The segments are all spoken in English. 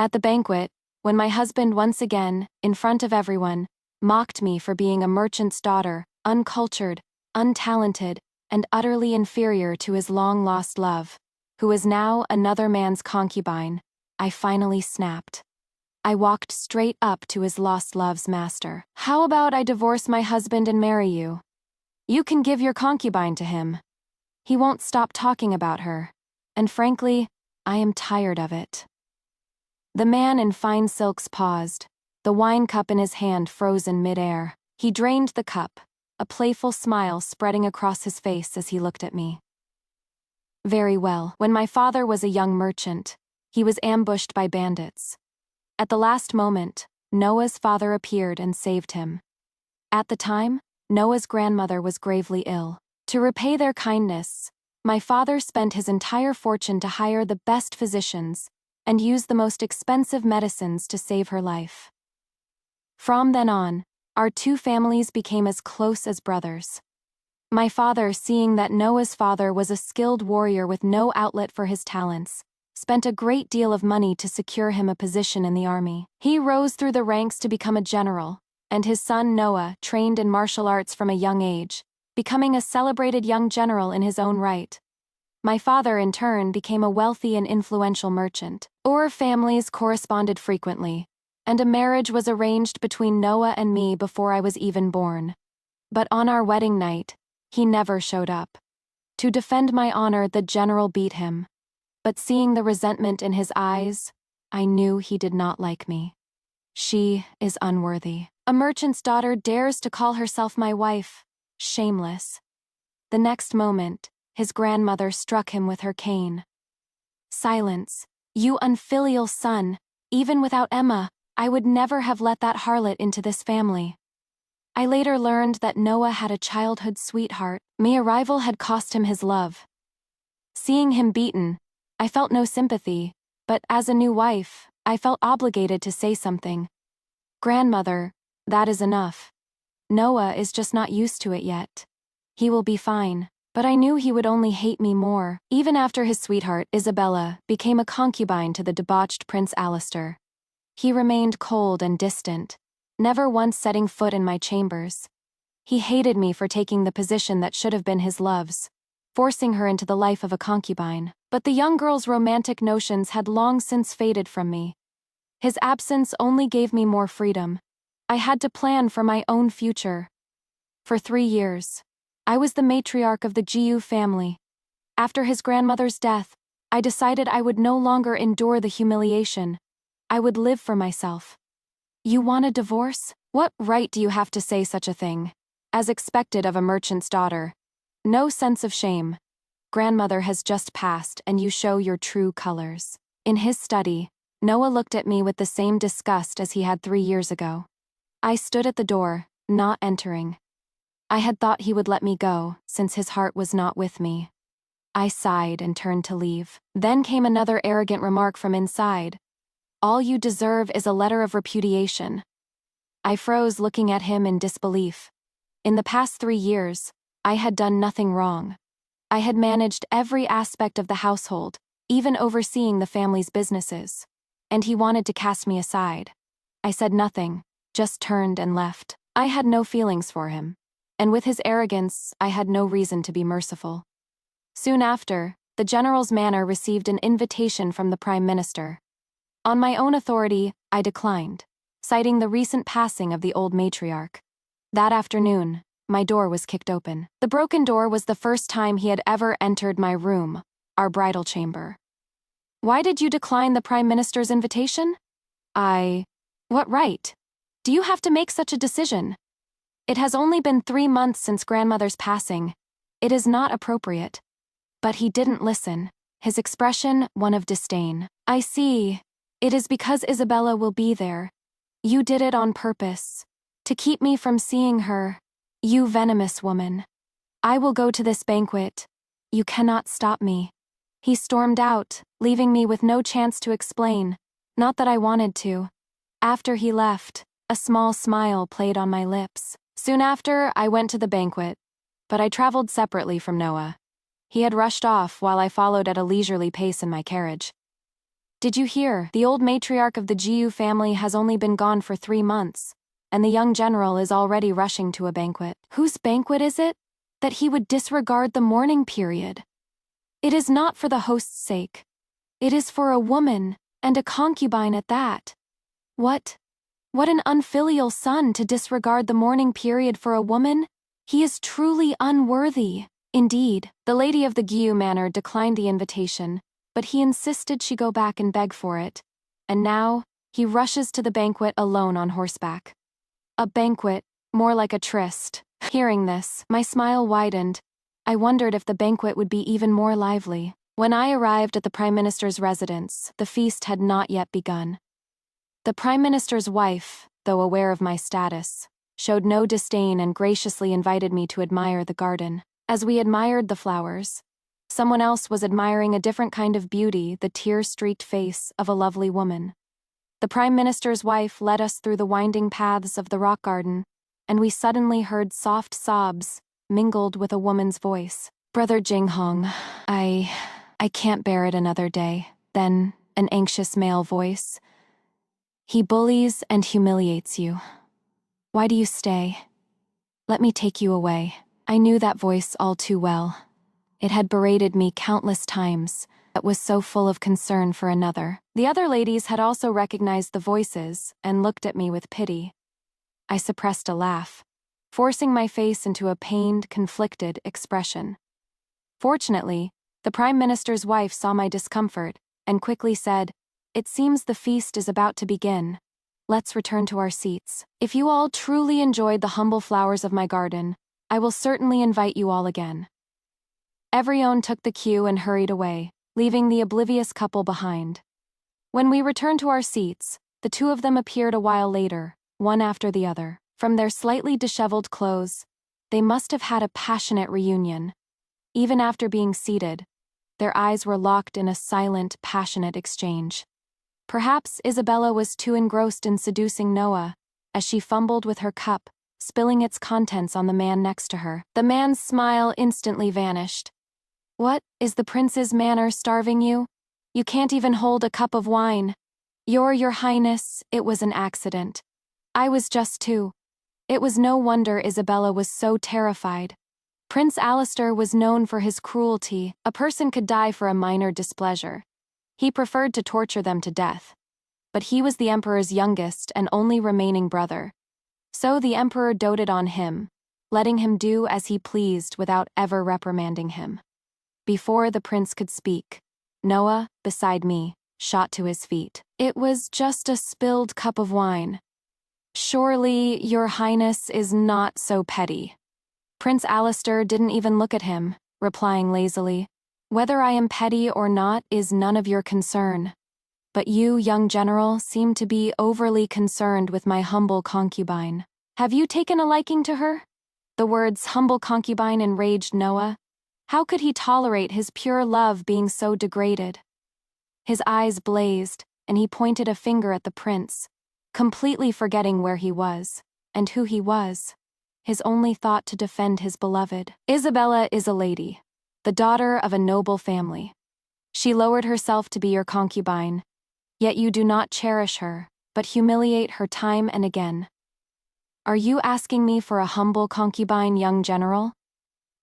At the banquet, when my husband once again, in front of everyone, mocked me for being a merchant's daughter, uncultured, untalented, and utterly inferior to his long-lost love, who is now another man's concubine, I finally snapped. I walked straight up to his lost love's master. How about I divorce my husband and marry you? You can give your concubine to him. He won't stop talking about her, and frankly, I am tired of it. The man in fine silks paused, the wine cup in his hand frozen mid-air. He drained the cup, a playful smile spreading across his face as he looked at me. Very well. When my father was a young merchant, he was ambushed by bandits. At the last moment, Noah's father appeared and saved him. At the time, Noah's grandmother was gravely ill. To repay their kindness, my father spent his entire fortune to hire the best physicians and use the most expensive medicines to save her life. From then on, our two families became as close as brothers. My father, seeing that Noah's father was a skilled warrior with no outlet for his talents, spent a great deal of money to secure him a position in the army. He rose through the ranks to become a general, and his son Noah trained in martial arts from a young age, becoming a celebrated young general in his own right. My father, in turn, became a wealthy and influential merchant. Our families corresponded frequently, and a marriage was arranged between Noah and me before I was even born. But on our wedding night, he never showed up. To defend my honor, the general beat him. But seeing the resentment in his eyes, I knew he did not like me. She is unworthy. A merchant's daughter dares to call herself my wife. Shameless. The next moment, his grandmother struck him with her cane. Silence, you unfilial son. Even without Emma, I would never have let that harlot into this family. I later learned that Noah had a childhood sweetheart. My arrival had cost him his love. Seeing him beaten, I felt no sympathy, but as a new wife, I felt obligated to say something. Grandmother, that is enough. Noah is just not used to it yet. He will be fine. But I knew he would only hate me more. Even after his sweetheart, Isabella, became a concubine to the debauched Prince Alistair. He remained cold and distant, never once setting foot in my chambers. He hated me for taking the position that should have been his love's, forcing her into the life of a concubine. But the young girl's romantic notions had long since faded from me. His absence only gave me more freedom. I had to plan for my own future. For 3 years, I was the matriarch of the Gu family. After his grandmother's death, I decided I would no longer endure the humiliation. I would live for myself. You want a divorce? What right do you have to say such a thing? As expected of a merchant's daughter. No sense of shame. Grandmother has just passed and you show your true colors. In his study, Noah looked at me with the same disgust as he had 3 years ago. I stood at the door, not entering. I had thought he would let me go, since his heart was not with me. I sighed and turned to leave. Then came another arrogant remark from inside. All you deserve is a letter of repudiation. I froze, looking at him in disbelief. In the past 3 years, I had done nothing wrong. I had managed every aspect of the household, even overseeing the family's businesses. And he wanted to cast me aside. I said nothing, just turned and left. I had no feelings for him. And with his arrogance, I had no reason to be merciful. Soon after, the general's manor received an invitation from the Prime Minister. On my own authority, I declined, citing the recent passing of the old matriarch. That afternoon, my door was kicked open. The broken door was the first time he had ever entered my room, our bridal chamber. Why did you decline the Prime Minister's invitation? What right? Do you have to make such a decision? It has only been 3 months since grandmother's passing. It is not appropriate. But he didn't listen, his expression one of disdain. I see. It is because Isabella will be there. You did it on purpose. To keep me from seeing her. You venomous woman. I will go to this banquet. You cannot stop me. He stormed out, leaving me with no chance to explain. Not that I wanted to. After he left, a small smile played on my lips. Soon after, I went to the banquet, but I traveled separately from Noah. He had rushed off while I followed at a leisurely pace in my carriage. Did you hear? The old matriarch of the Jiu family has only been gone for 3 months, and the young general is already rushing to a banquet. Whose banquet is it? That he would disregard the mourning period. It is not for the host's sake. It is for a woman, and a concubine at that. What? What an unfilial son to disregard the mourning period for a woman? He is truly unworthy. Indeed, the lady of the Guiu manor declined the invitation, but he insisted she go back and beg for it. And now, he rushes to the banquet alone on horseback. A banquet, more like a tryst. Hearing this, my smile widened. I wondered if the banquet would be even more lively. When I arrived at the Prime Minister's residence, the feast had not yet begun. The Prime Minister's wife, though aware of my status, showed no disdain and graciously invited me to admire the garden. As we admired the flowers, someone else was admiring a different kind of beauty, the tear-streaked face of a lovely woman. The Prime Minister's wife led us through the winding paths of the rock garden, and we suddenly heard soft sobs mingled with a woman's voice. Brother Jinghong, I can't bear it another day. Then, an anxious male voice. He bullies and humiliates you. Why do you stay? Let me take you away. I knew that voice all too well. It had berated me countless times, but was so full of concern for another. The other ladies had also recognized the voices and looked at me with pity. I suppressed a laugh, forcing my face into a pained, conflicted expression. Fortunately, the Prime Minister's wife saw my discomfort and quickly said, "It seems the feast is about to begin. Let's return to our seats. If you all truly enjoyed the humble flowers of my garden, I will certainly invite you all again." Everyone took the cue and hurried away, leaving the oblivious couple behind. When we returned to our seats, the two of them appeared a while later, one after the other. From their slightly disheveled clothes, they must have had a passionate reunion. Even after being seated, their eyes were locked in a silent, passionate exchange. Perhaps Isabella was too engrossed in seducing Noah, as she fumbled with her cup, spilling its contents on the man next to her. The man's smile instantly vanished. What, is the prince's manner starving you? You can't even hold a cup of wine. Your Highness, it was an accident. I was just too. It was no wonder Isabella was so terrified. Prince Alistair was known for his cruelty. A person could die for a minor displeasure. He preferred to torture them to death. But he was the emperor's youngest and only remaining brother. So the emperor doted on him, letting him do as he pleased without ever reprimanding him. Before the prince could speak, Noah, beside me, shot to his feet. It was just a spilled cup of wine. Surely, your highness is not so petty. Prince Alistair didn't even look at him, replying lazily, "Whether I am petty or not is none of your concern. But you, young general, seem to be overly concerned with my humble concubine. Have you taken a liking to her?" The words humble concubine enraged Noah. How could he tolerate his pure love being so degraded? His eyes blazed, and he pointed a finger at the prince, completely forgetting where he was, and who he was. His only thought to defend his beloved. Isabella is a lady, the daughter of a noble family. She lowered herself to be your concubine, yet you do not cherish her, but humiliate her time and again. Are you asking me for a humble concubine, young general?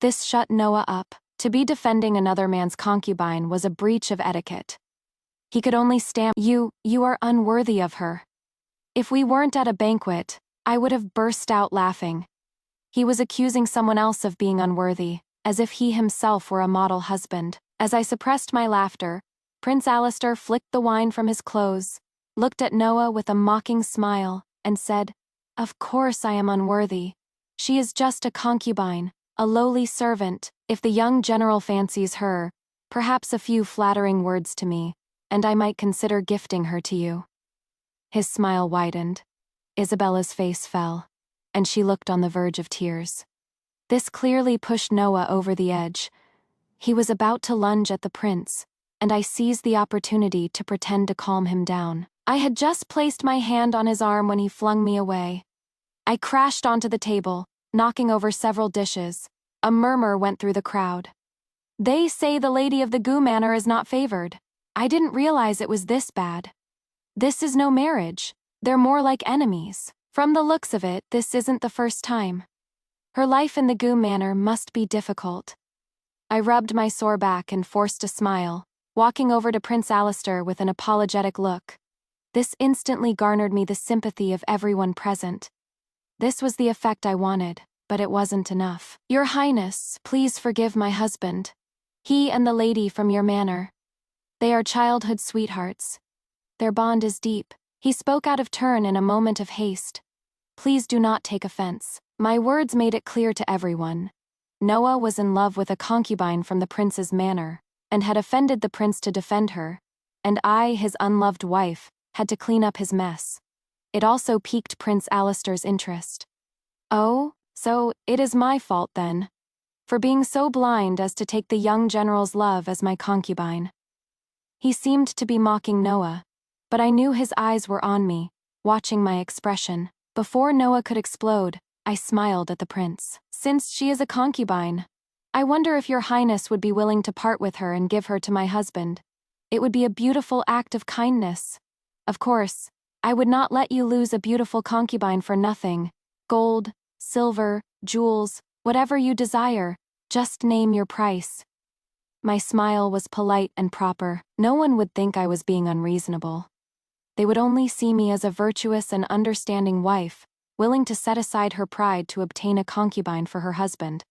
This shut Noah up. To be defending another man's concubine was a breach of etiquette. He could only stammer, You are unworthy of her. If we weren't at a banquet, I would have burst out laughing. He was accusing someone else of being unworthy, as if he himself were a model husband. As I suppressed my laughter, Prince Alistair flicked the wine from his clothes, looked at Noah with a mocking smile, and said, "Of course I am unworthy. She is just a concubine, a lowly servant. If the young general fancies her, perhaps a few flattering words to me, and I might consider gifting her to you." His smile widened. Isabella's face fell, and she looked on the verge of tears. This clearly pushed Noah over the edge. He was about to lunge at the prince, and I seized the opportunity to pretend to calm him down. I had just placed my hand on his arm when he flung me away. I crashed onto the table, knocking over several dishes. A murmur went through the crowd. "They say the lady of the Gu Manor is not favored," I didn't realize it was this bad. This is no marriage. They're more like enemies. From the looks of it, this isn't the first time. Her life in the Goom Manor must be difficult. I rubbed my sore back and forced a smile, walking over to Prince Alistair with an apologetic look. This instantly garnered me the sympathy of everyone present. This was the effect I wanted, but it wasn't enough. Your Highness, please forgive my husband. He and the lady from your manor. They are childhood sweethearts. Their bond is deep. He spoke out of turn in a moment of haste. Please do not take offense. My words made it clear to everyone. Noah was in love with a concubine from the prince's manor, and had offended the prince to defend her, and I, his unloved wife, had to clean up his mess. It also piqued Prince Alistair's interest. Oh, so it is my fault then, for being so blind as to take the young general's love as my concubine. He seemed to be mocking Noah, but I knew his eyes were on me, watching my expression. Before Noah could explode, I smiled at the prince. Since she is a concubine, I wonder if your highness would be willing to part with her and give her to my husband. It would be a beautiful act of kindness. Of course, I would not let you lose a beautiful concubine for nothing. Gold, silver, jewels, whatever you desire, just name your price. My smile was polite and proper. No one would think I was being unreasonable. They would only see me as a virtuous and understanding wife, willing to set aside her pride to obtain a concubine for her husband.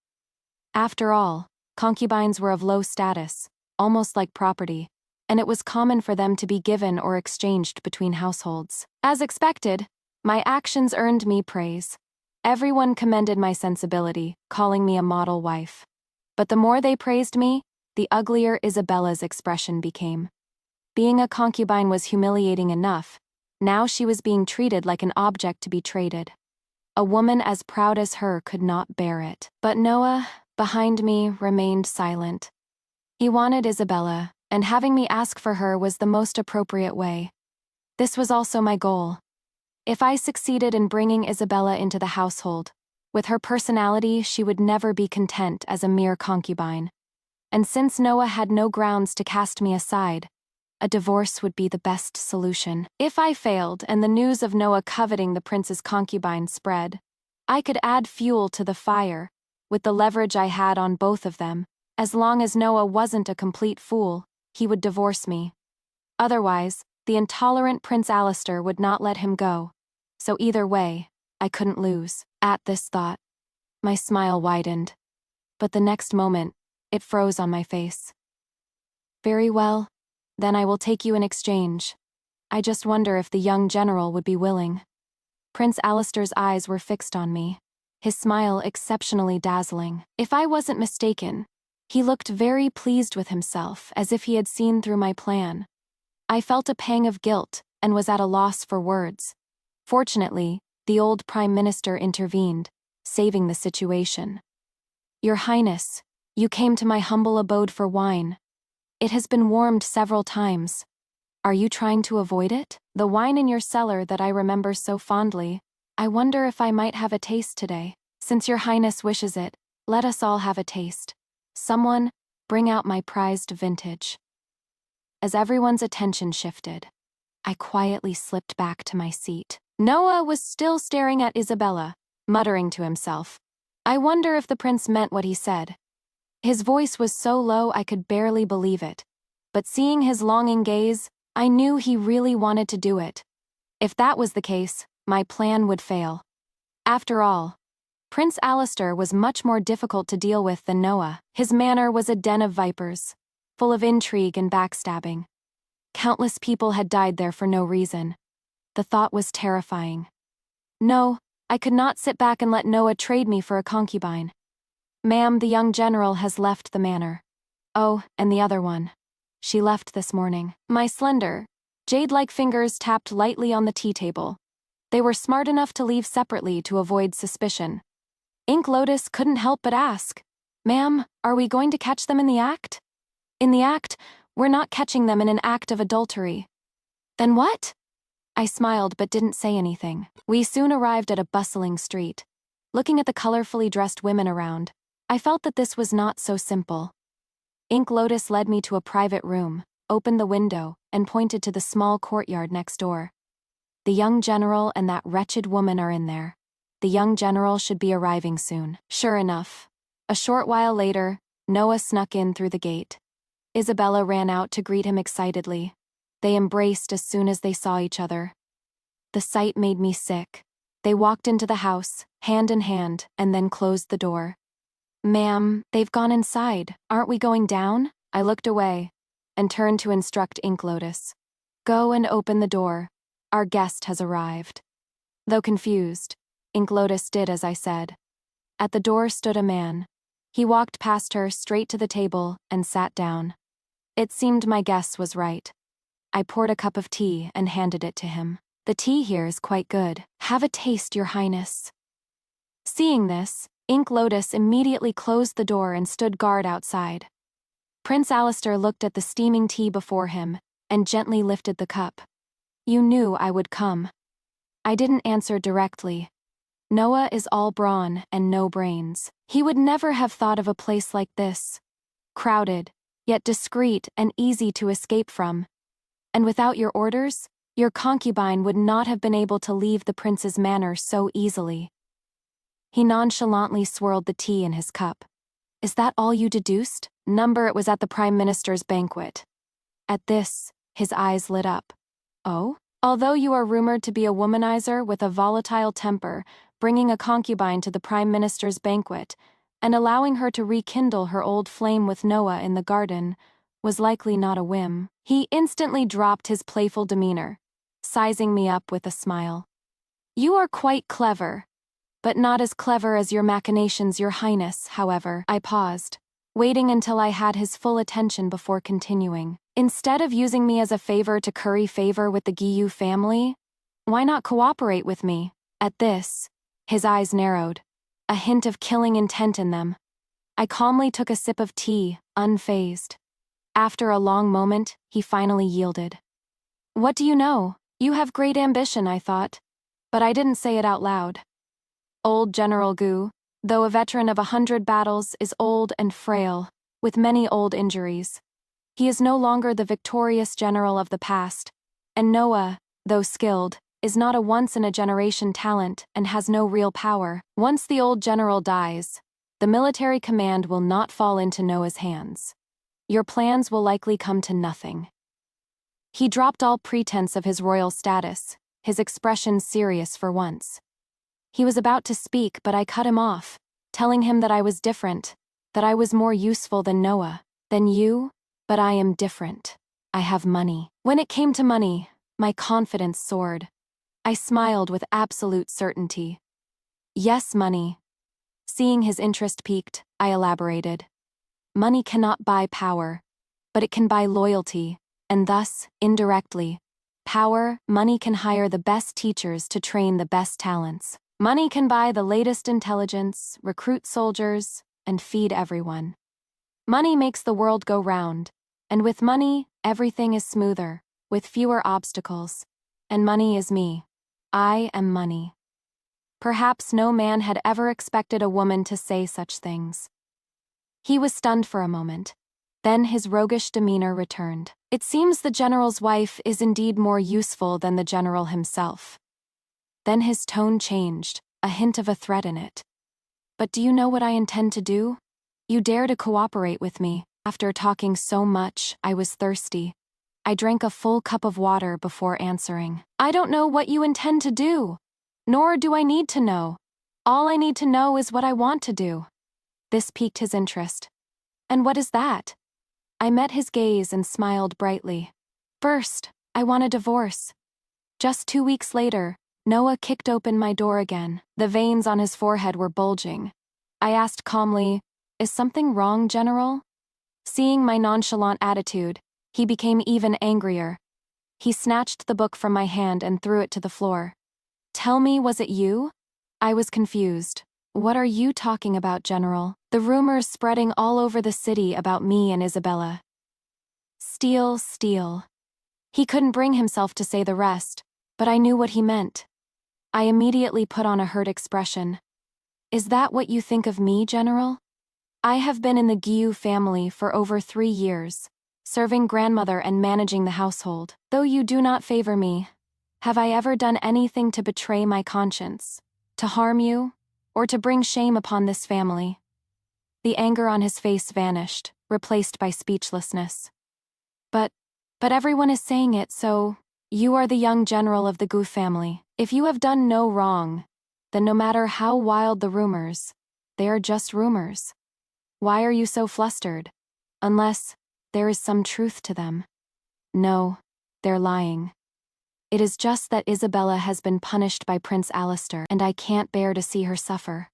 After all, concubines were of low status, almost like property, and it was common for them to be given or exchanged between households. As expected, my actions earned me praise. Everyone commended my sensibility, calling me a model wife. But the more they praised me, the uglier Isabella's expression became. Being a concubine was humiliating enough. Now she was being treated like an object to be traded. A woman as proud as her could not bear it. But Noah, behind me, remained silent. He wanted Isabella, and having me ask for her was the most appropriate way. This was also my goal. If I succeeded in bringing Isabella into the household, with her personality she would never be content as a mere concubine. And since Noah had no grounds to cast me aside, a divorce would be the best solution. If I failed and the news of Noah coveting the prince's concubine spread, I could add fuel to the fire, with the leverage I had on both of them. As long as Noah wasn't a complete fool, he would divorce me. Otherwise, the intolerant Prince Alistair would not let him go. So either way, I couldn't lose. At this thought, my smile widened. But the next moment, it froze on my face. Very well. Then I will take you in exchange. I just wonder if the young general would be willing. Prince Alistair's eyes were fixed on me, his smile exceptionally dazzling. If I wasn't mistaken, he looked very pleased with himself, as if he had seen through my plan. I felt a pang of guilt and was at a loss for words. Fortunately, the old Prime Minister intervened, saving the situation. Your Highness, you came to my humble abode for wine. It has been warmed several times. Are you trying to avoid it? The wine in your cellar that I remember so fondly. I wonder if I might have a taste today. Since your Highness wishes it, let us all have a taste. Someone, bring out my prized vintage. As everyone's attention shifted, I quietly slipped back to my seat. Noah was still staring at Isabella, muttering to himself. I wonder if the prince meant what he said. His voice was so low I could barely believe it, but seeing his longing gaze, I knew he really wanted to do it. If that was the case, my plan would fail. After all, Prince Alistair was much more difficult to deal with than Noah. His manor was a den of vipers, full of intrigue and backstabbing. Countless people had died there for no reason. The thought was terrifying. No, I could not sit back and let Noah trade me for a concubine. Ma'am, the young general has left the manor. Oh, and the other one. She left this morning. My slender, jade-like fingers tapped lightly on the tea table. They were smart enough to leave separately to avoid suspicion. Ink Lotus couldn't help but ask, Ma'am, are we going to catch them in the act? In the act, we're not catching them in an act of adultery. Then what? I smiled but didn't say anything. We soon arrived at a bustling street. Looking at the colorfully dressed women around, I felt that this was not so simple. Ink Lotus led me to a private room, opened the window, and pointed to the small courtyard next door. The young general and that wretched woman are in there. The young general should be arriving soon. Sure enough. A short while later, Noah snuck in through the gate. Isabella ran out to greet him excitedly. They embraced as soon as they saw each other. The sight made me sick. They walked into the house, hand in hand, and then closed the door. "Ma'am, they've gone inside. Aren't we going down?" I looked away and turned to instruct Lotus. "Go and open the door. Our guest has arrived." Though confused, Lotus did as I said. At the door stood a man. He walked past her straight to the table and sat down. It seemed my guess was right. I poured a cup of tea and handed it to him. "The tea here is quite good. Have a taste, Your Highness." Seeing this, Lotus immediately closed the door and stood guard outside. Prince Alistair looked at the steaming tea before him and gently lifted the cup. "You knew I would come." I didn't answer directly. Noah is all brawn and no brains. He would never have thought of a place like this. Crowded, yet discreet and easy to escape from. And without your orders, your concubine would not have been able to leave the prince's manor so easily. He nonchalantly swirled the tea in his cup. "Is that all you deduced?" It was at the Prime Minister's banquet. At this, his eyes lit up. "Oh? Although you are rumored to be a womanizer with a volatile temper, bringing a concubine to the Prime Minister's banquet, and allowing her to rekindle her old flame with Noah in the garden, was likely not a whim." He instantly dropped his playful demeanor, sizing me up with a smile. "You are quite clever, but not as clever as your machinations, Your Highness, however." I paused, waiting until I had his full attention before continuing. "Instead of using me as a favor to curry favor with the Guillou family, why not cooperate with me?" At this, his eyes narrowed, a hint of killing intent in them. I calmly took a sip of tea, unfazed. After a long moment, he finally yielded. "What do you know? You have great ambition," I thought. But I didn't say it out loud. Old General Gu, though a veteran of 100 battles, is old and frail, with many old injuries. He is no longer the victorious general of the past, and Noah, though skilled, is not a once-in-a-generation talent and has no real power. Once the old general dies, the military command will not fall into Noah's hands. Your plans will likely come to nothing. He dropped all pretense of his royal status, his expression serious for once. He was about to speak, but I cut him off, telling him that I was different, that I was more useful than Noah, than you, but I am different. I have money. When it came to money, my confidence soared. I smiled with absolute certainty. "Yes, money." Seeing his interest piqued, I elaborated. "Money cannot buy power, but it can buy loyalty, and thus, indirectly, money can hire the best teachers to train the best talents. Money can buy the latest intelligence, recruit soldiers, and feed everyone. Money makes the world go round, and with money, everything is smoother, with fewer obstacles. And money is me. I am money." Perhaps no man had ever expected a woman to say such things. He was stunned for a moment. Then his roguish demeanor returned. "It seems the general's wife is indeed more useful than the general himself." Then his tone changed, a hint of a threat in it. "But do you know what I intend to do? You dare to cooperate with me." After talking so much, I was thirsty. I drank a full cup of water before answering. "I don't know what you intend to do. Nor do I need to know. All I need to know is what I want to do." This piqued his interest. "And what is that?" I met his gaze and smiled brightly. "First, I want a divorce." Just 2 weeks later, Noah kicked open my door again. The veins on his forehead were bulging. I asked calmly, "Is something wrong, General?" Seeing my nonchalant attitude, he became even angrier. He snatched the book from my hand and threw it to the floor. "Tell me, was it you?" I was confused. "What are you talking about, General?" "The rumors spreading all over the city about me and Isabella." "Steal, steal." He couldn't bring himself to say the rest, but I knew what he meant. I immediately put on a hurt expression. "Is that what you think of me, General? I have been in the Guillou family for over 3 years, serving grandmother and managing the household. Though you do not favor me, have I ever done anything to betray my conscience, to harm you, or to bring shame upon this family?" The anger on his face vanished, replaced by speechlessness. But everyone is saying it, so you are the young general of the Gu family. If you have done no wrong, then no matter how wild the rumors, they are just rumors. Why are you so flustered? Unless there is some truth to them. No, they're lying. It is just that Isabella has been punished by Prince Alistair, and I can't bear to see her suffer.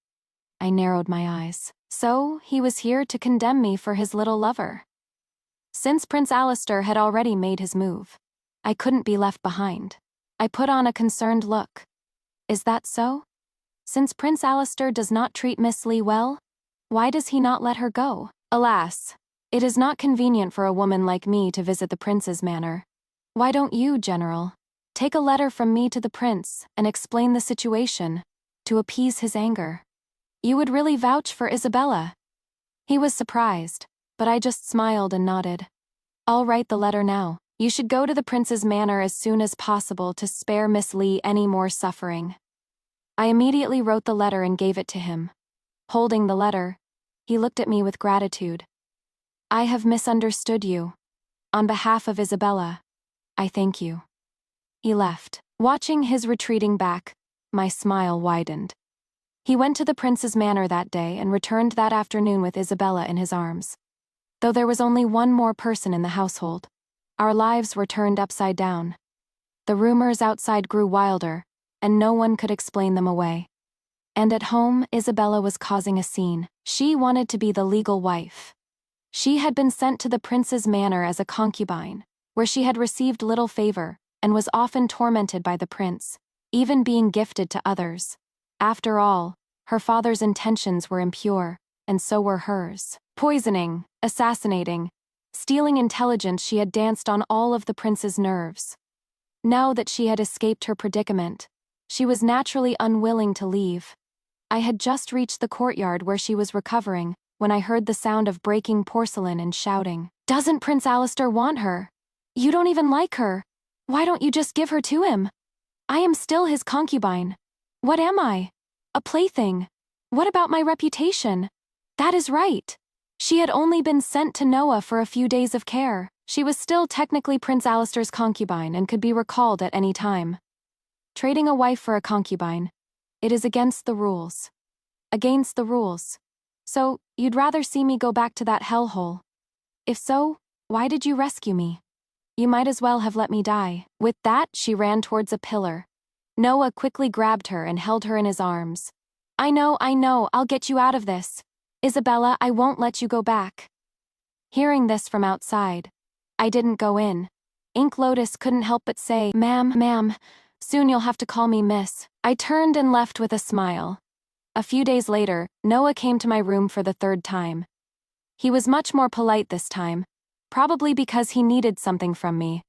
I narrowed my eyes. So, he was here to condemn me for his little lover. Since Prince Alistair had already made his move, I couldn't be left behind. I put on a concerned look. Is that so? Since Prince Alistair does not treat Miss Lee well, why does he not let her go? Alas, it is not convenient for a woman like me to visit the prince's manor. Why don't you, General, take a letter from me to the prince and explain the situation, to appease his anger? You would really vouch for Isabella? He was surprised, but I just smiled and nodded. I'll write the letter now. You should go to the prince's manor as soon as possible to spare Miss Lee any more suffering. I immediately wrote the letter and gave it to him. Holding the letter, he looked at me with gratitude. I have misunderstood you. On behalf of Isabella, I thank you. He left. Watching his retreating back, my smile widened. He went to the prince's manor that day and returned that afternoon with Isabella in his arms. Though there was only one more person in the household, our lives were turned upside down. The rumors outside grew wilder, and no one could explain them away. And at home, Isabella was causing a scene. She wanted to be the legal wife. She had been sent to the prince's manor as a concubine, where she had received little favor, and was often tormented by the prince, even being gifted to others. After all, her father's intentions were impure, and so were hers. Poisoning, assassinating, stealing intelligence, she had danced on all of the prince's nerves. Now that she had escaped her predicament, she was naturally unwilling to leave. I had just reached the courtyard where she was recovering, when I heard the sound of breaking porcelain and shouting. "Doesn't Prince Alistair want her? You don't even like her. Why don't you just give her to him? I am still his concubine. What am I? A plaything. What about my reputation? That is right. She had only been sent to Noah for a few days of care. She was still technically Prince Alistair's concubine and could be recalled at any time. Trading a wife for a concubine, it is against the rules. Against the rules. So, you'd rather see me go back to that hellhole? If so, why did you rescue me? You might as well have let me die." With that, she ran towards a pillar. Noah quickly grabbed her and held her in his arms. I know, I'll get you out of this. Isabella, I won't let you go back." Hearing this from outside, I didn't go in. Ink Lotus couldn't help but say, Ma'am, soon you'll have to call me miss." I turned and left with a smile. A few days later, Noah came to my room for the third time. He was much more polite this time, probably because he needed something from me.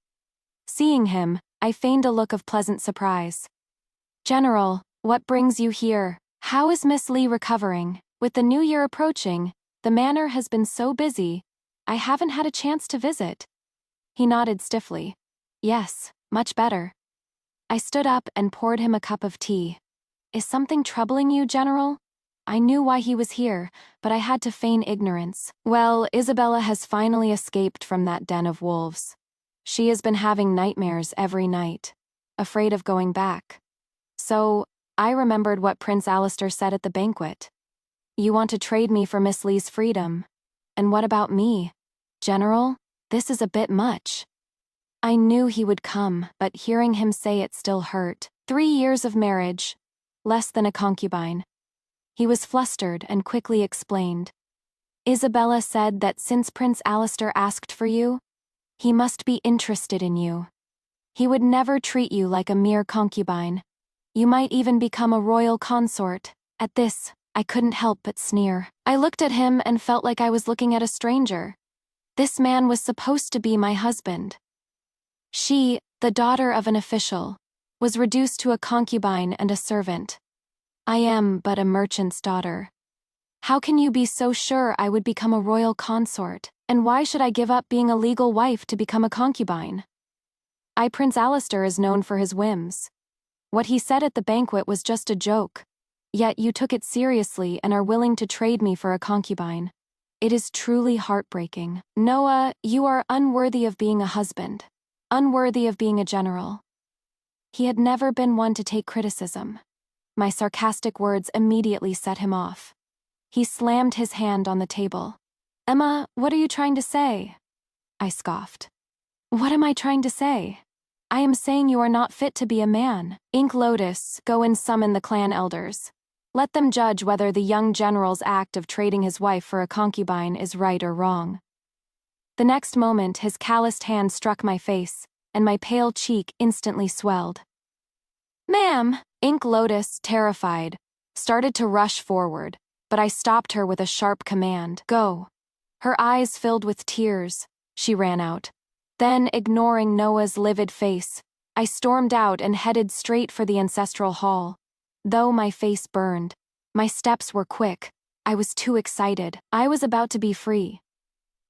Seeing him, I feigned a look of pleasant surprise. "General, what brings you here? How is Miss Lee recovering? With the new year approaching, the manor has been so busy, I haven't had a chance to visit." He nodded stiffly. "Yes, much better." I stood up and poured him a cup of tea. "Is something troubling you, General?" I knew why he was here, but I had to feign ignorance. "Well, Isabella has finally escaped from that den of wolves. She has been having nightmares every night, afraid of going back. So, I remembered what Prince Alistair said at the banquet. You want to trade me for Miss Lee's freedom. And what about me? General, this is a bit much." I knew he would come, but hearing him say it still hurt. 3 years of marriage, less than a concubine. He was flustered and quickly explained. "Isabella said that since Prince Alistair asked for you, he must be interested in you. He would never treat you like a mere concubine. You might even become a royal consort." At this, I couldn't help but sneer. I looked at him and felt like I was looking at a stranger. This man was supposed to be my husband. She, the daughter of an official, was reduced to a concubine and a servant. I am but a merchant's daughter. How can you be so sure I would become a royal consort? And why should I give up being a legal wife to become a concubine? Prince Alistair is known for his whims. What he said at the banquet was just a joke. Yet you took it seriously and are willing to trade me for a concubine. It is truly heartbreaking. Noah, you are unworthy of being a husband. Unworthy of being a general. He had never been one to take criticism. My sarcastic words immediately set him off. He slammed his hand on the table. Emma, what are you trying to say? I scoffed. What am I trying to say? I am saying you are not fit to be a man. Lotus, go and summon the clan elders. Let them judge whether the young general's act of trading his wife for a concubine is right or wrong. The next moment his calloused hand struck my face, and my pale cheek instantly swelled. Ma'am! Lotus, terrified, started to rush forward, but I stopped her with a sharp command. Go. Her eyes filled with tears. She ran out. Then, ignoring Noah's livid face, I stormed out and headed straight for the ancestral hall. Though my face burned, my steps were quick. I was too excited. I was about to be free.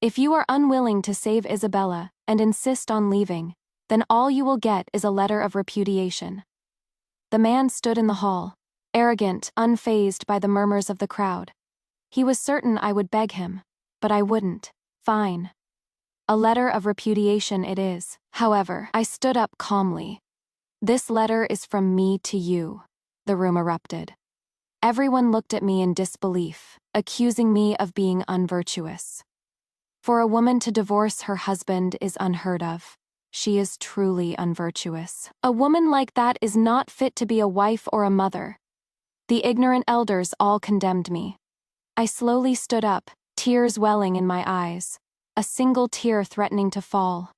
If you are unwilling to save Isabella and insist on leaving, then all you will get is a letter of repudiation. The man stood in the hall, arrogant, unfazed by the murmurs of the crowd. He was certain I would beg him, but I wouldn't. Fine. A letter of repudiation it is. However, I stood up calmly. This letter is from me to you. The room erupted. Everyone looked at me in disbelief, accusing me of being unvirtuous. For a woman to divorce her husband is unheard of. She is truly unvirtuous. A woman like that is not fit to be a wife or a mother. The ignorant elders all condemned me. I slowly stood up, tears welling in my eyes, a single tear threatening to fall.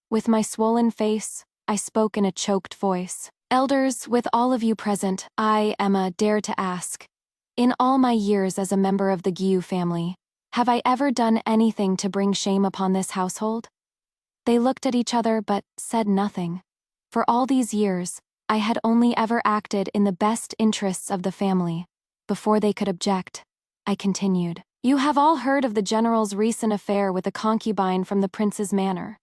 With my swollen face, I spoke in a choked voice. Elders, with all of you present, I, Emma, dare to ask, in all my years as a member of the Gufeng family, have I ever done anything to bring shame upon this household? They looked at each other but said nothing. For all these years, I had only ever acted in the best interests of the family. Before they could object, I continued. You have all heard of the general's recent affair with a concubine from the prince's manor.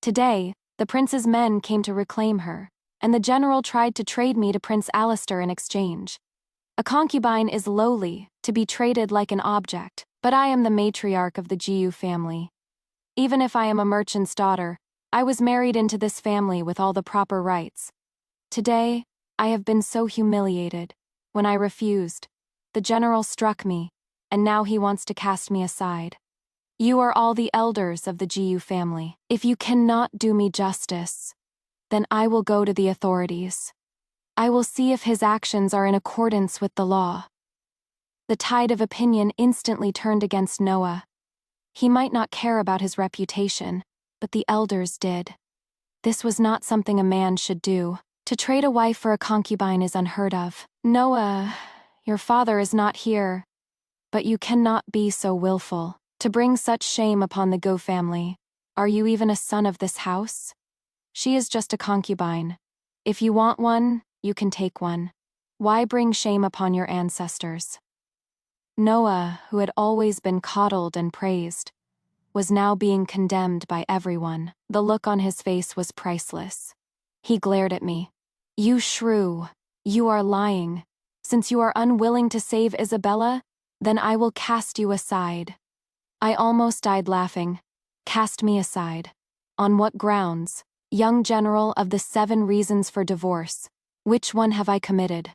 Today, the prince's men came to reclaim her, and the general tried to trade me to Prince Alistair in exchange. A concubine is lowly, to be traded like an object, but I am the matriarch of the Gufeng family. Even if I am a merchant's daughter, I was married into this family with all the proper rights. Today, I have been so humiliated. When I refused, the general struck me, and now he wants to cast me aside. You are all the elders of the Gufeng family. If you cannot do me justice, then I will go to the authorities. I will see if his actions are in accordance with the law. The tide of opinion instantly turned against Noah. He might not care about his reputation, but the elders did. This was not something a man should do. To trade a wife for a concubine is unheard of. Noah, your father is not here, but you cannot be so willful, to bring such shame upon the Go family. Are you even a son of this house? She is just a concubine. If you want one, you can take one. Why bring shame upon your ancestors? Noah, who had always been coddled and praised, was now being condemned by everyone. The look on his face was priceless. He glared at me. You shrew, you are lying. Since you are unwilling to save Isabella, then I will cast you aside. I almost died laughing. Cast me aside. On what grounds? Young general of the 7 reasons for divorce. Which one have I committed?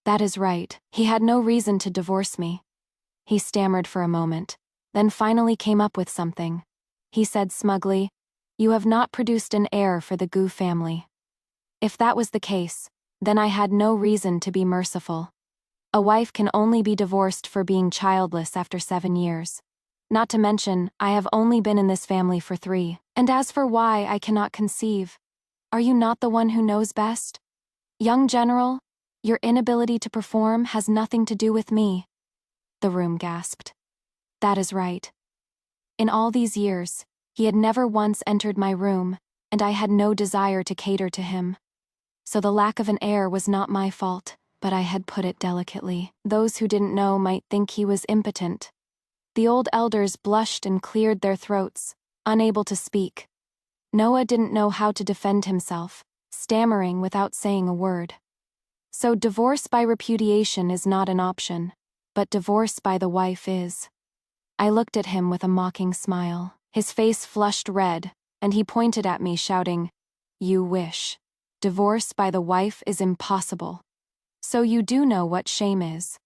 That is right, he had no reason to divorce me. He stammered for a moment, then finally came up with something. He said smugly, You have not produced an heir for the Gu family. If that was the case, then I had no reason to be merciful. A wife can only be divorced for being childless after 7 years. Not to mention, I have only been in this family for 3. And as for why I cannot conceive, are you not the one who knows best? Young general, your inability to perform has nothing to do with me. The room gasped. That is right. In all these years, he had never once entered my room, and I had no desire to cater to him. So the lack of an heir was not my fault. but I had put it delicately. Those who didn't know might think he was impotent. The old elders blushed and cleared their throats, unable to speak. Noah didn't know how to defend himself, stammering without saying a word. So divorce by repudiation is not an option, but divorce by the wife is. I looked at him with a mocking smile. His face flushed red, and he pointed at me, shouting, "You wish. Divorce by the wife is impossible. So you do know what shame is.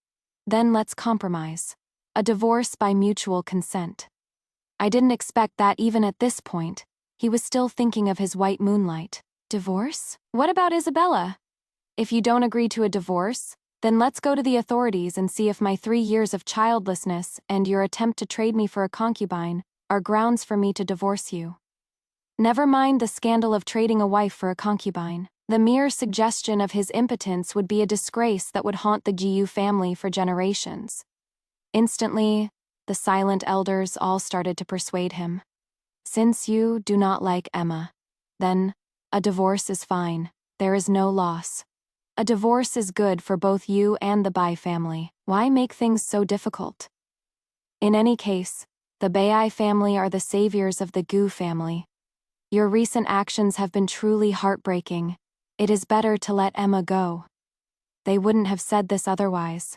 Then let's compromise. A divorce by mutual consent." I didn't expect that even at this point, he was still thinking of his white moonlight. Divorce? What about Isabella? If you don't agree to a divorce, then let's go to the authorities and see if my 3 years of childlessness and your attempt to trade me for a concubine are grounds for me to divorce you. Never mind the scandal of trading a wife for a concubine. The mere suggestion of his impotence would be a disgrace that would haunt the Gu family for generations. Instantly, the silent elders all started to persuade him. Since you do not like Emma, then a divorce is fine. There is no loss. A divorce is good for both you and the Bai family. Why make things so difficult? In any case, the Bai family are the saviors of the Gu family. Your recent actions have been truly heartbreaking. It is better to let Emma go. They wouldn't have said this otherwise,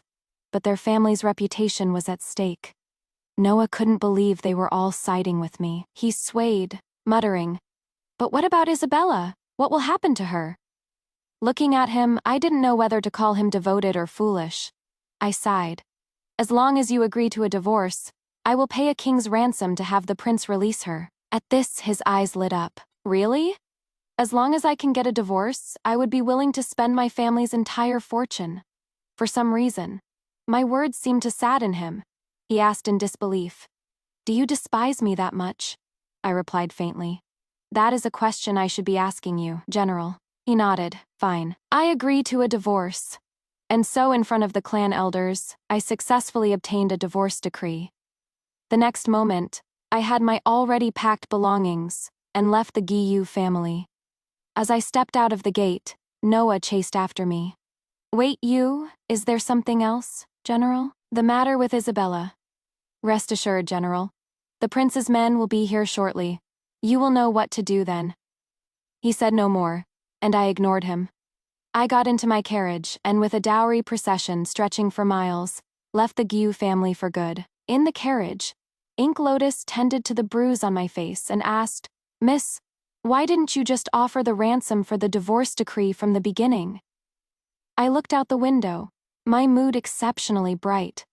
but their family's reputation was at stake. Noah couldn't believe they were all siding with me. He swayed, muttering, "But what about Isabella? What will happen to her?" Looking at him, I didn't know whether to call him devoted or foolish. I sighed. "As long as you agree to a divorce, I will pay a king's ransom to have the prince release her." At this, his eyes lit up. "Really? As long as I can get a divorce, I would be willing to spend my family's entire fortune." For some reason, my words seemed to sadden him. He asked in disbelief, "Do you despise me that much?" I replied faintly, "That is a question I should be asking you, General." He nodded. "Fine. I agree to a divorce." And so, in front of the clan elders, I successfully obtained a divorce decree. The next moment, I had my already packed belongings and left the Giyu family. As I stepped out of the gate, Noah chased after me. "Wait, you? Is there something else, General?" "The matter with Isabella." "Rest assured, General. The prince's men will be here shortly. You will know what to do then." He said no more, and I ignored him. I got into my carriage, and with a dowry procession stretching for miles, left the Gu family for good. In the carriage, Ink Lotus tended to the bruise on my face and asked, "Miss, why didn't you just offer the ransom for the divorce decree from the beginning?" I looked out the window, my mood exceptionally bright.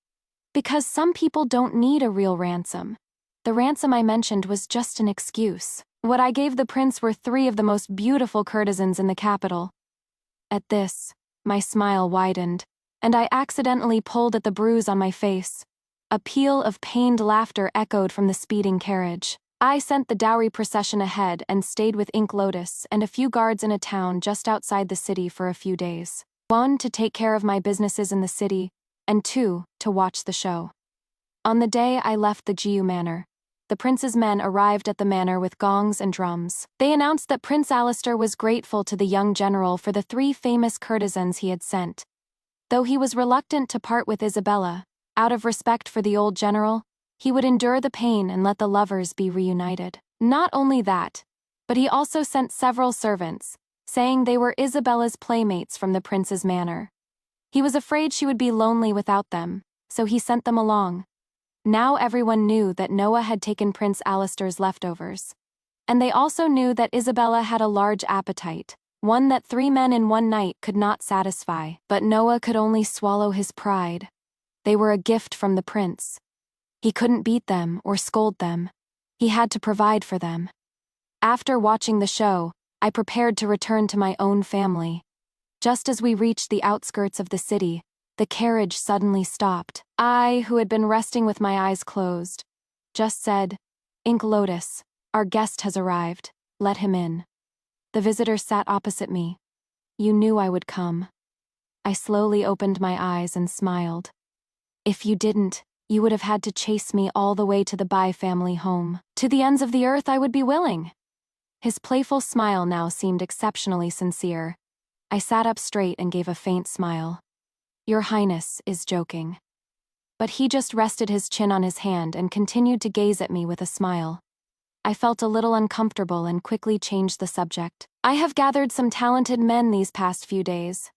Because some people don't need a real ransom. The ransom I mentioned was just an excuse. What I gave the prince were 3 of the most beautiful courtesans in the capital. At this, my smile widened, and I accidentally pulled at the bruise on my face. A peal of pained laughter echoed from the speeding carriage. I sent the dowry procession ahead and stayed with Ink Lotus and a few guards in a town just outside the city for a few days. 1, to take care of my businesses in the city, and 2, to watch the show. On the day I left the Jiu Manor, the prince's men arrived at the manor with gongs and drums. They announced that Prince Alistair was grateful to the young general for the 3 famous courtesans he had sent. Though he was reluctant to part with Isabella, out of respect for the old general, he would endure the pain and let the lovers be reunited. Not only that, but he also sent several servants, saying they were Isabella's playmates from the prince's manor. He was afraid she would be lonely without them, so he sent them along. Now everyone knew that Noah had taken Prince Alistair's leftovers. And they also knew that Isabella had a large appetite, one that 3 men in one night could not satisfy. But Noah could only swallow his pride. They were a gift from the prince. He couldn't beat them or scold them. He had to provide for them. After watching the show, I prepared to return to my own family. Just as we reached the outskirts of the city, the carriage suddenly stopped. I, who had been resting with my eyes closed, just said, "Ink Lotus, our guest has arrived. Let him in." The visitor sat opposite me. "You knew I would come." I slowly opened my eyes and smiled. "If you didn't, you would have had to chase me all the way to the Bai family home. To the ends of the earth I would be willing." His playful smile now seemed exceptionally sincere. I sat up straight and gave a faint smile. Your Highness is joking. But he just rested his chin on his hand and continued to gaze at me with a smile. I felt a little uncomfortable and quickly changed the subject. I have gathered some talented men these past few days.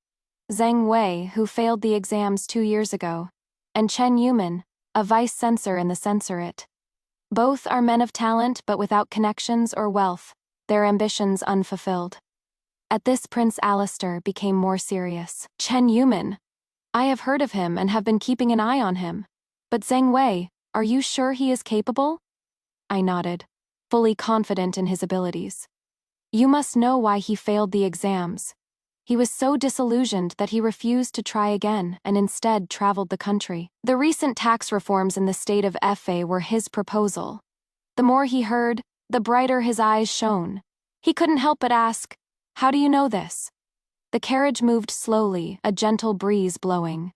Zheng Wei, who failed the exams 2 years ago, and Chen Yuman, a vice censor in the censorate. Both are men of talent but without connections or wealth, their ambitions unfulfilled. At this, Prince Alistair became more serious. Chen Yuman. I have heard of him and have been keeping an eye on him. But Zheng Wei, are you sure he is capable? I nodded, fully confident in his abilities. You must know why he failed the exams. He was so disillusioned that he refused to try again and instead traveled the country. The recent tax reforms in the state of Fa were his proposal. The more he heard, the brighter his eyes shone. He couldn't help but ask, "How do you know this?" The carriage moved slowly, a gentle breeze blowing.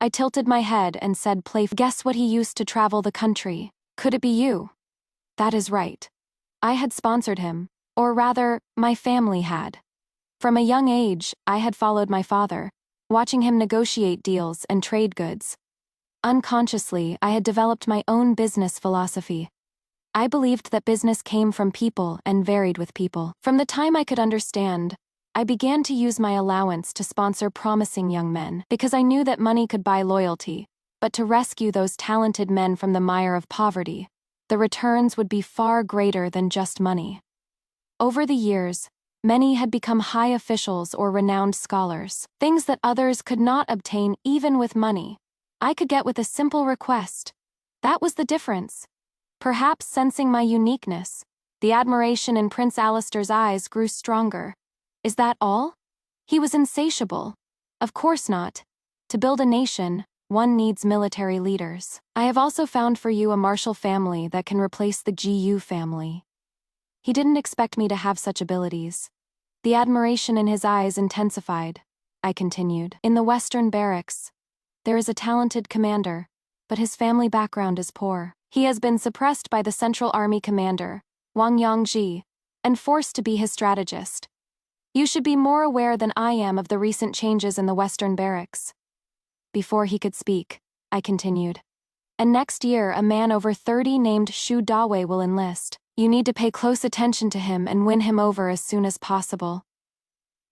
I tilted my head and said playfully, "Guess what he used to travel the country? Could it be you?" That is right. I had sponsored him, or rather, my family had. From a young age, I had followed my father, watching him negotiate deals and trade goods. Unconsciously, I had developed my own business philosophy. I believed that business came from people and varied with people. From the time I could understand, I began to use my allowance to sponsor promising young men, because I knew that money could buy loyalty, but to rescue those talented men from the mire of poverty, the returns would be far greater than just money. Over the years, many had become high officials or renowned scholars, things that others could not obtain even with money. I could get with a simple request. That was the difference. Perhaps sensing my uniqueness, the admiration in Prince Alistair's eyes grew stronger. Is that all? He was insatiable. Of course not. To build a nation, one needs military leaders. I have also found for you a martial family that can replace the GU family. He didn't expect me to have such abilities. The admiration in his eyes intensified. I continued. In the Western barracks, there is a talented commander, but his family background is poor. He has been suppressed by the Central Army commander, Wang Yongji, and forced to be his strategist. You should be more aware than I am of the recent changes in the Western barracks. Before he could speak, I continued. And next year, a man over 30 named Shu Dawei will enlist. You need to pay close attention to him and win him over as soon as possible.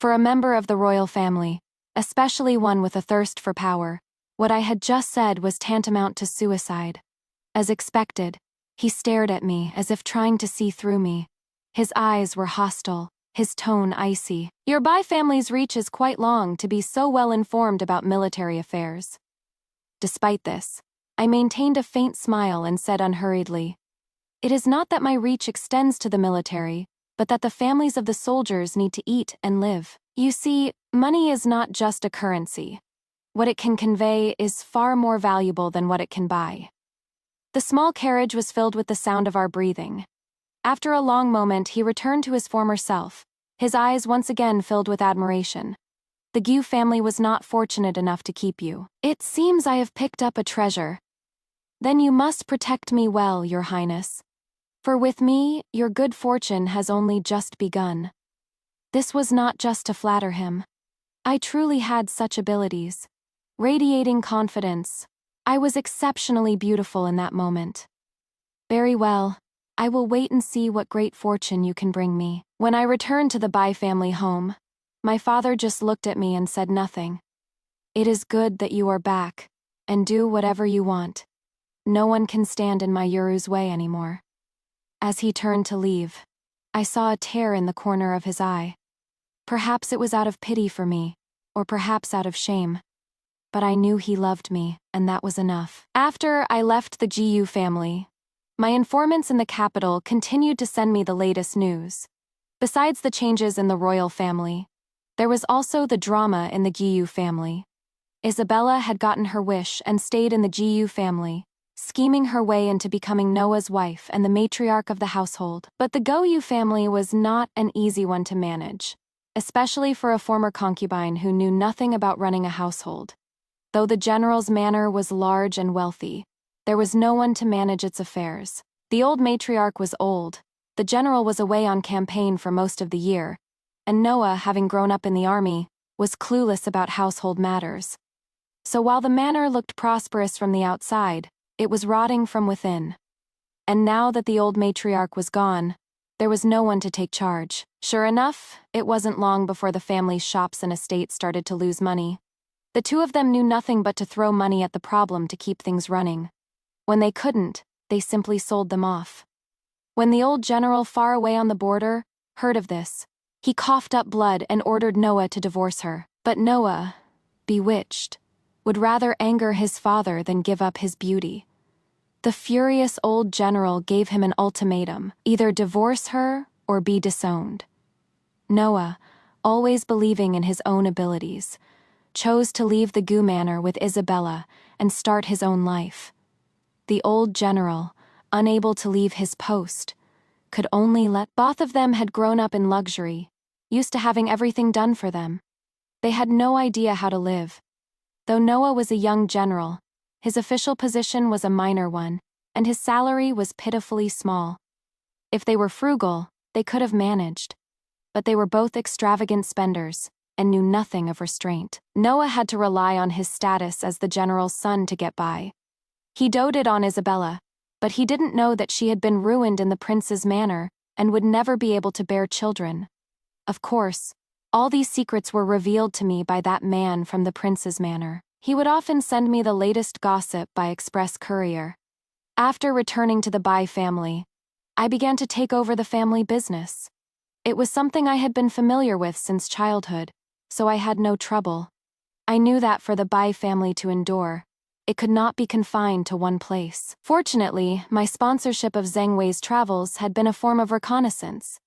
For a member of the royal family, especially one with a thirst for power, what I had just said was tantamount to suicide. As expected, he stared at me as if trying to see through me. His eyes were hostile, his tone icy. Your Bai family's reach is quite long to be so well informed about military affairs. Despite this, I maintained a faint smile and said unhurriedly, "It is not that my reach extends to the military, but that the families of the soldiers need to eat and live. You see, money is not just a currency. What it can convey is far more valuable than what it can buy." The small carriage was filled with the sound of our breathing. After a long moment, he returned to his former self, his eyes once again filled with admiration. The Gu family was not fortunate enough to keep you. It seems I have picked up a treasure. Then you must protect me well, Your Highness. For with me, your good fortune has only just begun. This was not just to flatter him. I truly had such abilities. Radiating confidence, I was exceptionally beautiful in that moment. Very well. I will wait and see what great fortune you can bring me. When I returned to the Bai family home, my father just looked at me and said nothing. It is good that you are back, and do whatever you want. No one can stand in my Yuru's way anymore. As he turned to leave, I saw a tear in the corner of his eye. Perhaps it was out of pity for me, or perhaps out of shame. But I knew he loved me, and that was enough. After I left the GU family, my informants in the capital continued to send me the latest news. Besides the changes in the royal family, there was also the drama in the GU family. Isabella had gotten her wish and stayed in the GU family, scheming her way into becoming Noah's wife and the matriarch of the household. But the Goyu family was not an easy one to manage, especially for a former concubine who knew nothing about running a household. Though the general's manor was large and wealthy, there was no one to manage its affairs. The old matriarch was old, the general was away on campaign for most of the year, and Noah, having grown up in the army, was clueless about household matters. So while the manor looked prosperous from the outside, it was rotting from within. And now that the old matriarch was gone, there was no one to take charge. Sure enough, it wasn't long before the family's shops and estates started to lose money. The two of them knew nothing but to throw money at the problem to keep things running. When they couldn't, they simply sold them off. When the old general far away on the border heard of this, he coughed up blood and ordered Noah to divorce her. But Noah, bewitched, would rather anger his father than give up his beauty. The furious old general gave him an ultimatum: either divorce her or be disowned. Noah, always believing in his own abilities, chose to leave the Gu manor with Isabella and start his own life. The old general, unable to leave his post, could only let both of them had grown up in luxury, used to having everything done for them. They had no idea how to live. Though Noah was a young general, his official position was a minor one, and his salary was pitifully small. If they were frugal, they could have managed. But they were both extravagant spenders, and knew nothing of restraint. Noah had to rely on his status as the general's son to get by. He doted on Isabella, but he didn't know that she had been ruined in the prince's manor and would never be able to bear children. Of course, all these secrets were revealed to me by that man from the prince's manor. He would often send me the latest gossip by express courier. After returning to the Bai family, I began to take over the family business. It was something I had been familiar with since childhood, so I had no trouble. I knew that for the Bai family to endure, it could not be confined to one place. Fortunately, my sponsorship of Zheng Wei's travels had been a form of reconnaissance.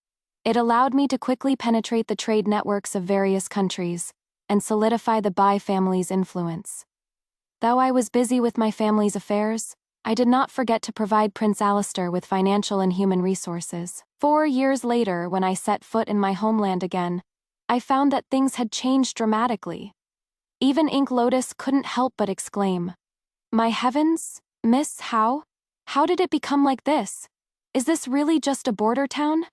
It allowed me to quickly penetrate the trade networks of various countries and solidify the Bai family's influence. Though I was busy with my family's affairs, I did not forget to provide Prince Alistair with financial and human resources. 4 years later, when I set foot in my homeland again, I found that things had changed dramatically. Even Ink Lotus couldn't help but exclaim, "My heavens, Miss, how did it become like this? Is this really just a border town?"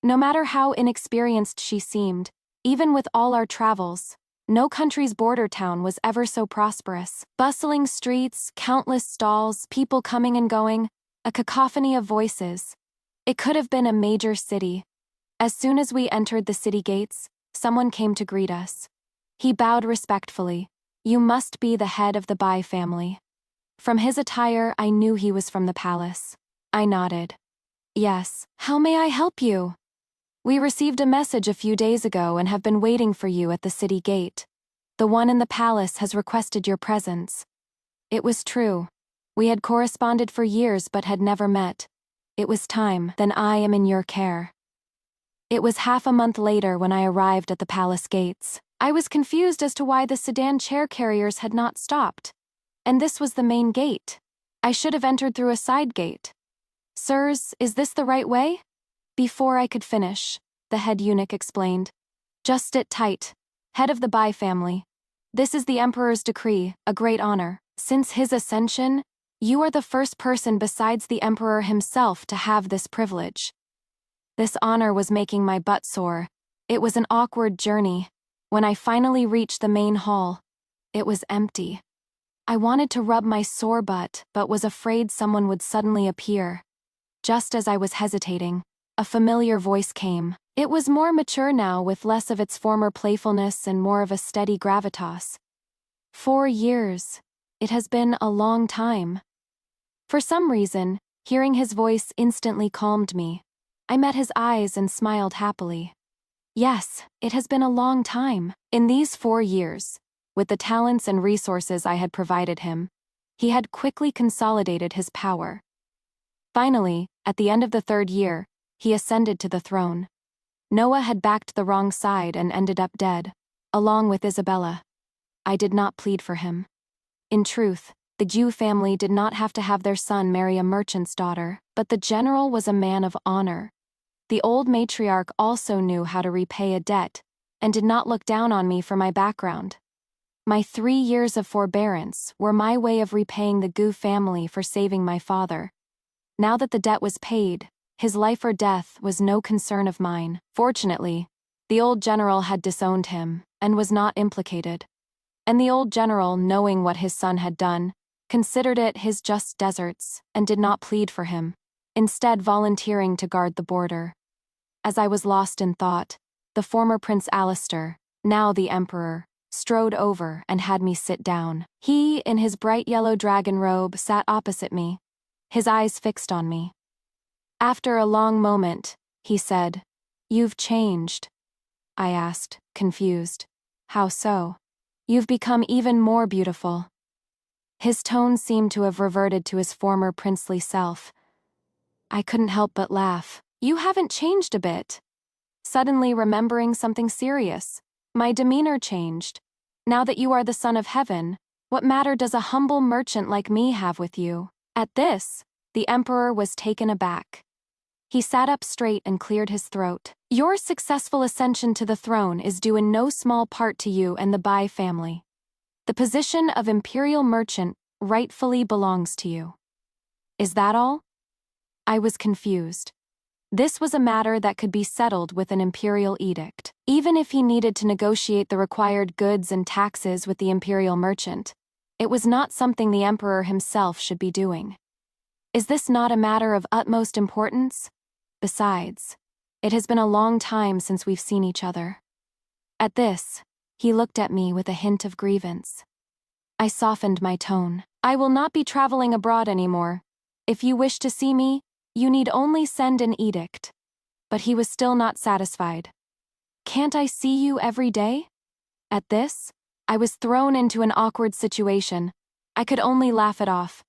No matter how inexperienced she seemed, even with all our travels, no country's border town was ever so prosperous. Bustling streets, countless stalls, people coming and going, a cacophony of voices. It could have been a major city. As soon as we entered the city gates, someone came to greet us. He bowed respectfully. "You must be the head of the Bai family." From his attire, I knew he was from the palace. I nodded. "Yes, how may I help you?" "We received a message a few days ago and have been waiting for you at the city gate. The one in the palace has requested your presence." It was true. We had corresponded for years but had never met. It was time. "Then I am in your care." It was half a month later when I arrived at the palace gates. I was confused as to why the sedan chair carriers had not stopped. And this was the main gate. I should have entered through a side gate. "Sirs, is this the right way?" Before I could finish, the head eunuch explained. "Just sit tight. Head of the Bai family. This is the Emperor's decree, a great honor. Since his ascension, you are the first person besides the Emperor himself to have this privilege." This honor was making my butt sore. It was an awkward journey. When I finally reached the main hall, it was empty. I wanted to rub my sore butt, but was afraid someone would suddenly appear. Just as I was hesitating, a familiar voice came. It was more mature now, with less of its former playfulness and more of a steady gravitas. 4 years. It has been a long time. For some reason, hearing his voice instantly calmed me. I met his eyes and smiled happily. Yes, it has been a long time. In these 4 years, with the talents and resources I had provided him, he had quickly consolidated his power. Finally, at the end of the 3rd year, he ascended to the throne. Noah had backed the wrong side and ended up dead, along with Isabella. I did not plead for him. In truth, the Gu family did not have to have their son marry a merchant's daughter, but the general was a man of honor. The old matriarch also knew how to repay a debt, and did not look down on me for my background. My 3 years of forbearance were my way of repaying the Gu family for saving my father. Now that the debt was paid, his life or death was no concern of mine. Fortunately, the old general had disowned him, and was not implicated. And the old general, knowing what his son had done, considered it his just deserts, and did not plead for him, instead volunteering to guard the border. As I was lost in thought, the former Prince Alistair, now the Emperor, strode over and had me sit down. He, in his bright yellow dragon robe, sat opposite me, his eyes fixed on me. After a long moment, he said, "You've changed." I asked, confused. "How so?" "You've become even more beautiful." His tone seemed to have reverted to his former princely self. I couldn't help but laugh. "You haven't changed a bit." Suddenly remembering something serious, my demeanor changed. "Now that you are the son of heaven, what matter does a humble merchant like me have with you?" At this, the emperor was taken aback. He sat up straight and cleared his throat. "Your successful ascension to the throne is due in no small part to you and the Bai family. The position of imperial merchant rightfully belongs to you." "Is that all?" I was confused. This was a matter that could be settled with an imperial edict. Even if he needed to negotiate the required goods and taxes with the imperial merchant, it was not something the emperor himself should be doing. "Is this not a matter of utmost importance? Besides, it has been a long time since we've seen each other." At this, he looked at me with a hint of grievance. I softened my tone. "I will not be traveling abroad anymore. If you wish to see me, you need only send an edict." But he was still not satisfied. "Can't I see you every day?" At this, I was thrown into an awkward situation. I could only laugh it off.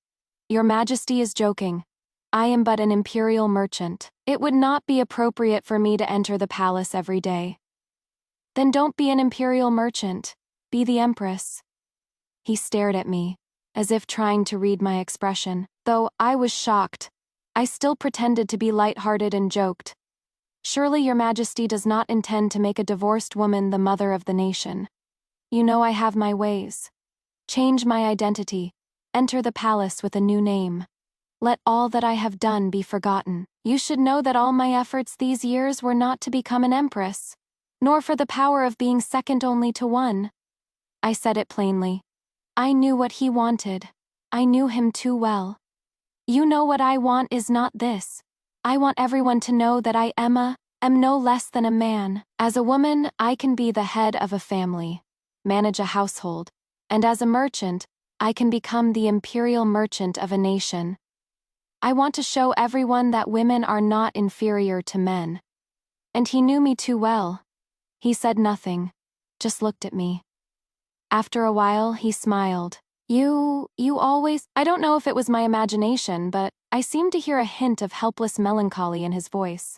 "Your Majesty is joking. I am but an imperial merchant. It would not be appropriate for me to enter the palace every day." "Then don't be an imperial merchant. Be the empress." He stared at me, as if trying to read my expression. Though I was shocked, I still pretended to be light-hearted and joked. "Surely your Majesty does not intend to make a divorced woman the mother of the nation. You know I have my ways. Change my identity. Enter the palace with a new name. Let all that I have done be forgotten. You should know that all my efforts these years were not to become an empress, nor for the power of being second only to one." I said it plainly. I knew what he wanted. I knew him too well. "You know what I want is not this. I want everyone to know that I, Emma, am no less than a man. As a woman, I can be the head of a family, manage a household, and as a merchant, I can become the imperial merchant of a nation. I want to show everyone that women are not inferior to men." And he knew me too well. He said nothing, just looked at me. After a while, he smiled. You always—" I don't know if it was my imagination, but I seemed to hear a hint of helpless melancholy in his voice.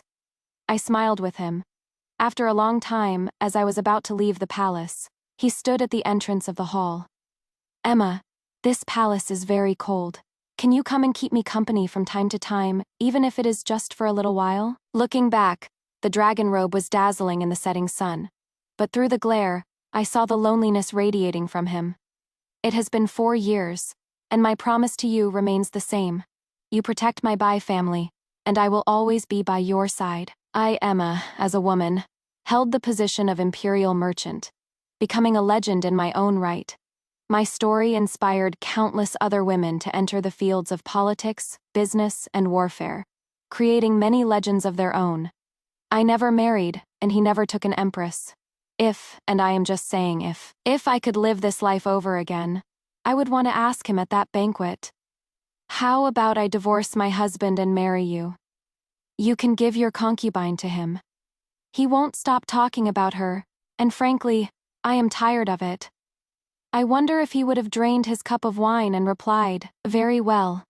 I smiled with him. After a long time, as I was about to leave the palace, he stood at the entrance of the hall. "Emma, this palace is very cold. Can you come and keep me company from time to time, even if it is just for a little while?" Looking back, the dragon robe was dazzling in the setting sun, but through the glare, I saw the loneliness radiating from him. "It has been 4 years, and my promise to you remains the same. You protect my Bai family, and I will always be by your side." I, Emma, as a woman, held the position of imperial merchant, becoming a legend in my own right. My story inspired countless other women to enter the fields of politics, business, and warfare, creating many legends of their own. I never married, and he never took an empress. If, and I am just saying if I could live this life over again, I would want to ask him at that banquet, "How about I divorce my husband and marry you? You can give your concubine to him. He won't stop talking about her, and frankly, I am tired of it." I wonder if he would have drained his cup of wine and replied, "Very well,